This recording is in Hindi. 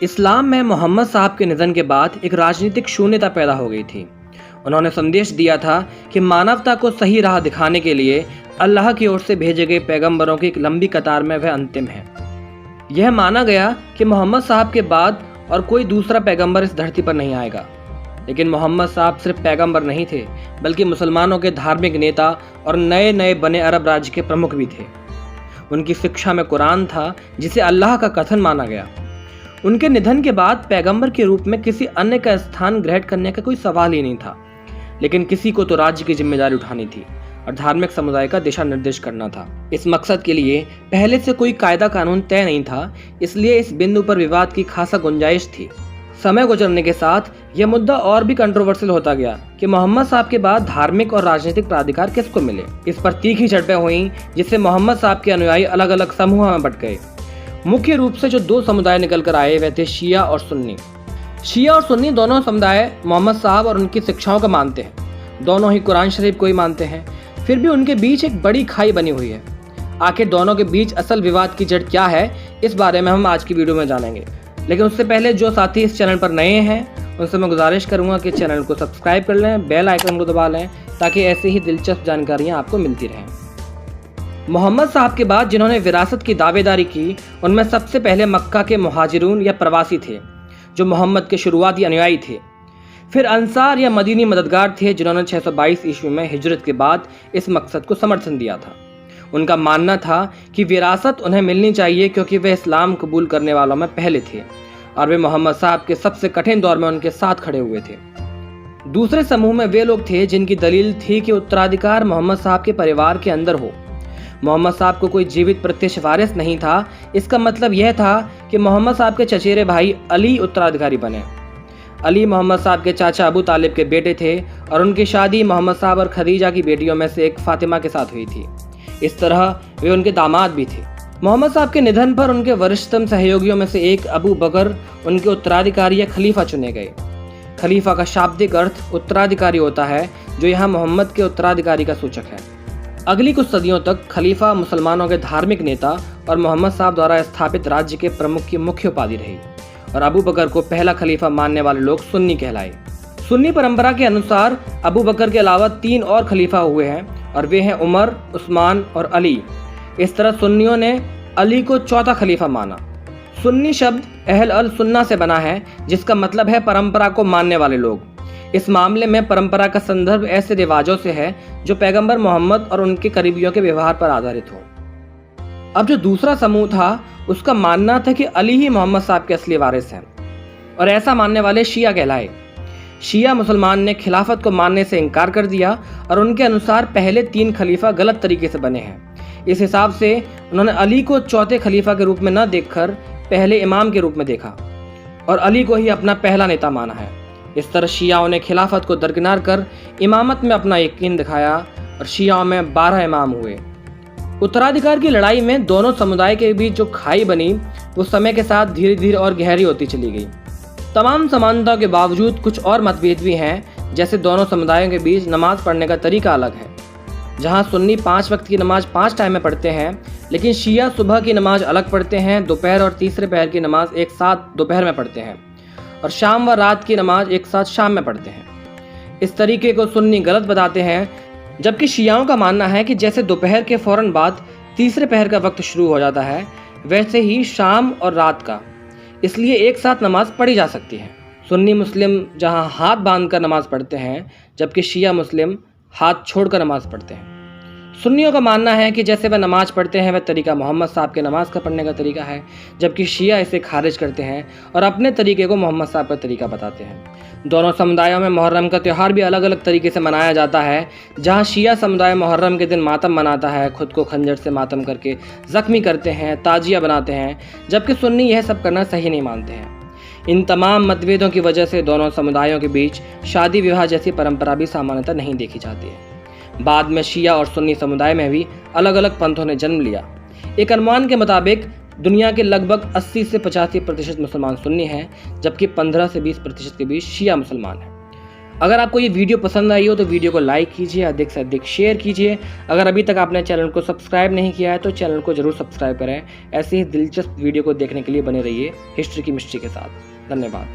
इस्लाम में मोहम्मद साहब के निधन के बाद एक राजनीतिक शून्यता पैदा हो गई थी। उन्होंने संदेश दिया था कि मानवता को सही राह दिखाने के लिए अल्लाह की ओर से भेजे गए पैगंबरों की एक लंबी कतार में वह अंतिम है। यह माना गया कि मोहम्मद साहब के बाद और कोई दूसरा पैगंबर इस धरती पर नहीं आएगा। लेकिन मोहम्मद साहब सिर्फ पैगंबर नहीं थे, बल्कि मुसलमानों के धार्मिक नेता और नए नए बने अरब राज्य के प्रमुख भी थे। उनकी शिक्षा में कुरान था, जिसे अल्लाह का कथन माना गया। उनके निधन के बाद पैगंबर के रूप में किसी अन्य का स्थान ग्रहण करने का कोई सवाल ही नहीं था। लेकिन किसी को तो राज्य की जिम्मेदारी उठानी थी और धार्मिक समुदाय का दिशा निर्देश करना था। इस मकसद के लिए पहले से कोई कायदा कानून तय नहीं था, इसलिए इस बिंदु पर विवाद की खासा गुंजाइश थी। समय गुजरने के साथ यह मुद्दा और भी कंट्रोवर्शियल होता गया कि मोहम्मद साहब के बाद धार्मिक और राजनीतिक प्राधिकार किसको मिले। इस पर तीखी झड़पें हुई, जिससे मोहम्मद साहब के अनुयायी अलग अलग समूहों में बंट गए। मुख्य रूप से जो दो समुदाय निकल कर आए वे थे शिया और सुन्नी। शिया और सुन्नी दोनों समुदाय मोहम्मद साहब और उनकी शिक्षाओं को मानते हैं। दोनों ही कुरान शरीफ को ही मानते हैं। फिर भी उनके बीच एक बड़ी खाई बनी हुई है। आखिर दोनों के बीच असल विवाद की जड़ क्या है, इस बारे में हम आज की वीडियो में जानेंगे। लेकिन उससे पहले जो साथी इस चैनल पर नए हैं उनसे मैं गुजारिश करूंगा कि चैनल को सब्सक्राइब कर लें, बेल आइकन को दबा लें, ताकि ऐसे ही दिलचस्प जानकारियां आपको मिलती रहें। मोहम्मद साहब के बाद जिन्होंने विरासत की दावेदारी की, उनमें सबसे पहले मक्का के मुहाजिरून या प्रवासी थे, जो मोहम्मद के शुरुआती अनुयायी थे। फिर अंसार या मदीनी मददगार थे, जिन्होंने 622 ईस्वी में हिजरत के बाद इस मकसद को समर्थन दिया था। उनका मानना था कि विरासत उन्हें मिलनी चाहिए, क्योंकि वे इस्लाम कबूल करने वालों में पहले थे और वे मोहम्मद साहब के सबसे कठिन दौर में उनके साथ खड़े हुए थे। दूसरे समूह में वे लोग थे जिनकी दलील थी कि उत्तराधिकार मोहम्मद साहब के परिवार के अंदर हो। मोहम्मद साहब को कोई जीवित प्रत्यक्ष वारिस नहीं था। इसका मतलब यह था कि मोहम्मद साहब के चचेरे भाई अली उत्तराधिकारी बने। अली मोहम्मद साहब के चाचा अबू तालिब के बेटे थे और उनकी शादी मोहम्मद साहब और खदीजा की बेटियों में से एक फातिमा के साथ हुई थी। इस तरह वे उनके दामाद भी थे। मोहम्मद साहब के निधन पर उनके वरिष्ठतम सहयोगियों में से एक अबू बकर उनके उत्तराधिकारी या खलीफा चुने गए। खलीफा का शाब्दिक अर्थ उत्तराधिकारी होता है, जो यहाँ मोहम्मद के उत्तराधिकारी का सूचक है। अगली कुछ सदियों तक खलीफा मुसलमानों के धार्मिक नेता और मोहम्मद साहब द्वारा स्थापित राज्य के प्रमुख की मुख्य उपाधि रही और अबू बकर को पहला खलीफा मानने वाले लोग सुन्नी कहलाए। सुन्नी परंपरा के अनुसार अबू बकर के अलावा 3 और खलीफा हुए हैं और वे हैं उमर, उस्मान और अली। इस तरह सुन्नियों ने अली को चौथा खलीफा माना। सुन्नी शब्द अहल अल सुन्ना से बना है, जिसका मतलब है परंपरा को मानने वाले लोग। इस मामले में परंपरा का संदर्भ ऐसे रिवाजों से है जो पैगंबर मोहम्मद और उनके करीबियों के व्यवहार पर आधारित हो। अब जो दूसरा समूह था, उसका मानना था कि अली ही मोहम्मद साहब के असली वारिस हैं और ऐसा मानने वाले शिया कहलाए। शिया मुसलमान ने खिलाफत को मानने से इनकार कर दिया और उनके अनुसार पहले 3 खलीफा गलत तरीके से बने हैं। इस हिसाब से उन्होंने अली को चौथे खलीफा के रूप में न देखकर पहले इमाम के रूप में देखा और अली को ही अपना पहला नेता माना है। इस तरह शियाओं ने खिलाफत को दरकिनार कर इमामत में अपना यकीन दिखाया और शियाओं में 12 इमाम हुए। उत्तराधिकार की लड़ाई में दोनों समुदाय के बीच जो खाई बनी, वो समय के साथ धीरे धीरे और गहरी होती चली गई। तमाम समानताओं के बावजूद कुछ और मतभेद भी हैं, जैसे दोनों समुदायों के बीच नमाज पढ़ने का तरीका अलग है। जहां सुन्नी 5 वक्त की नमाज 5 टाइम में पढ़ते हैं, लेकिन शिया सुबह की नमाज अलग पढ़ते हैं, दोपहर और तीसरे पहर की नमाज एक साथ दोपहर में पढ़ते हैं और शाम व रात की नमाज एक साथ शाम में पढ़ते हैं। इस तरीके को सुन्नी गलत बताते हैं, जबकि शियाओं का मानना है कि जैसे दोपहर के फौरन बाद तीसरे पहर का वक्त शुरू हो जाता है, वैसे ही शाम और रात का, इसलिए एक साथ नमाज पढ़ी जा सकती है। सुन्नी मुस्लिम जहां हाथ बांधकर नमाज पढ़ते हैं, जबकि शिया मुस्लिम हाथ छोड़कर नमाज पढ़ते हैं। सुन्नियों का मानना है कि जैसे वह नमाज पढ़ते हैं, वह तरीका मोहम्मद साहब के नमाज का पढ़ने का तरीका है, जबकि शिया इसे खारिज करते हैं और अपने तरीके को मोहम्मद साहब का तरीका बताते हैं। दोनों समुदायों में मुहर्रम का त्यौहार भी अलग अलग तरीके से मनाया जाता है। जहां शिया समुदाय मुहर्रम के दिन मातम मनाता है, खुद को खंजर से मातम करके जख्मी करते हैं, ताजिया बनाते हैं, जबकि सुन्नी यह सब करना सही नहीं मानते हैं। इन तमाम मतभेदों की वजह से दोनों समुदायों के बीच शादी विवाह जैसी परंपरा भी सामान्यतः नहीं देखी जाती है। बाद में शिया और सुन्नी समुदाय में भी अलग अलग पंथों ने जन्म लिया। एक अनुमान के मुताबिक दुनिया के लगभग 80 से 85% मुसलमान सुन्नी हैं, जबकि 15 से 20% के बीच शिया मुसलमान हैं। अगर आपको ये वीडियो पसंद आई हो तो वीडियो को लाइक कीजिए, अधिक से अधिक शेयर कीजिए। अगर अभी तक आपने चैनल को सब्सक्राइब नहीं किया है तो चैनल को जरूर सब्सक्राइब करें। ऐसे ही दिलचस्प वीडियो को देखने के लिए बने रहिए हिस्ट्री की मिस्ट्री के साथ। धन्यवाद।